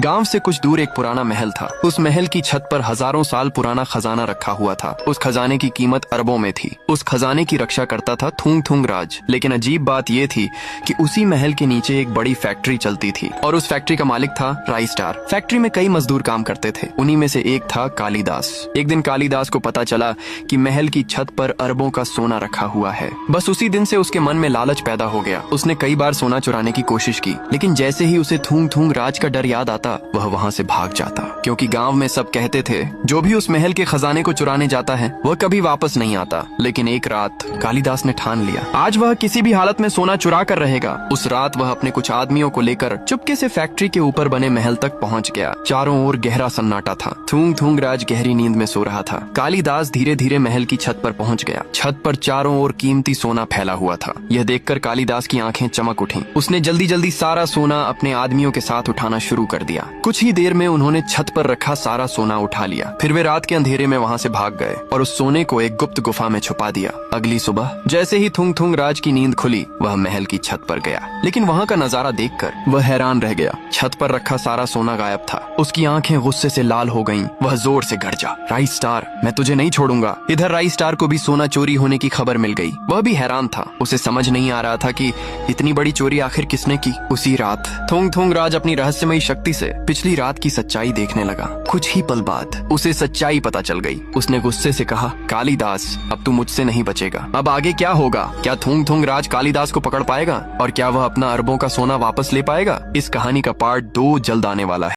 गांव से कुछ दूर एक पुराना महल था। उस महल की छत पर हजारों साल पुराना खजाना रखा हुआ था। उस खजाने की कीमत अरबों में थी। उस खजाने की रक्षा करता था थुंग थुंग राज। लेकिन अजीब बात यह थी कि उसी महल के नीचे एक बड़ी फैक्ट्री चलती थी और उस फैक्ट्री का मालिक था राई स्टार। फैक्ट्री में कई मजदूर काम करते थे। उन्हीं में से एक था कालिदास। एक दिन कालिदास को पता चला कि महल की छत पर अरबों का सोना रखा हुआ है। बस उसी दिन से उसके मन में लालच पैदा हो गया। उसने कई बार सोना चुराने की कोशिश की, लेकिन जैसे ही उसे थूंग थूंग राज का डर याद आता वह वहाँ से भाग जाता, क्योंकि गांव में सब कहते थे जो भी उस महल के खजाने को चुराने जाता है वह कभी वापस नहीं आता। लेकिन एक रात कालिदास ने ठान लिया, आज वह किसी भी हालत में सोना चुरा कर रहेगा। उस रात वह अपने कुछ आदमियों को लेकर चुपके से फैक्ट्री के ऊपर बने महल तक पहुँच गया। चारों ओर गहरा सन्नाटा था। थूंग थूंग राज गहरी नींद में सो रहा था। कालिदास धीरे धीरे महल की छत पर पहुँच गया। छत पर चारों ओर कीमती सोना फैला हुआ था। यह देखकर कालिदास की आंखें चमक उठीं। उसने जल्दी जल्दी सारा सोना अपने आदमियों के साथ उठाना शुरू कर दिया। कुछ ही देर में उन्होंने छत पर रखा सारा सोना उठा लिया। फिर वे रात के अंधेरे में वहाँ से भाग गए और उस सोने को एक गुप्त गुफा में छुपा दिया। अगली सुबह जैसे ही थुंग थुंग राज की नींद खुली वह महल की छत पर गया, लेकिन वहाँ का नजारा देखकर वह हैरान रह गया। छत पर रखा सारा सोना गायब था। उसकी आंखें गुस्से से लाल हो गईं। वह जोर से गरजा, राई स्टार, मैं तुझे नहीं छोड़ूंगा। इधर राई स्टार को भी सोना चोरी होने की खबर मिल गई। वह भी हैरान था। उसे समझ नहीं आ रहा था कि इतनी बड़ी चोरी आखिर किसने की। उसी रात थुंग थुंग राज अपनी रहस्यमयी शक्ति से पिछली रात की सच्चाई देखने लगा। कुछ ही पल बाद उसे सच्चाई पता चल गई। उसने गुस्से से कहा, कालिदास, अब तू मुझसे नहीं बचेगा। अब आगे क्या होगा? क्या थुंग थुंग राज कालिदास को पकड़ पाएगा और क्या वह अपना अरबों का सोना वापस ले पाएगा? इस कहानी का पार्ट 2 जल्द आने वाला है।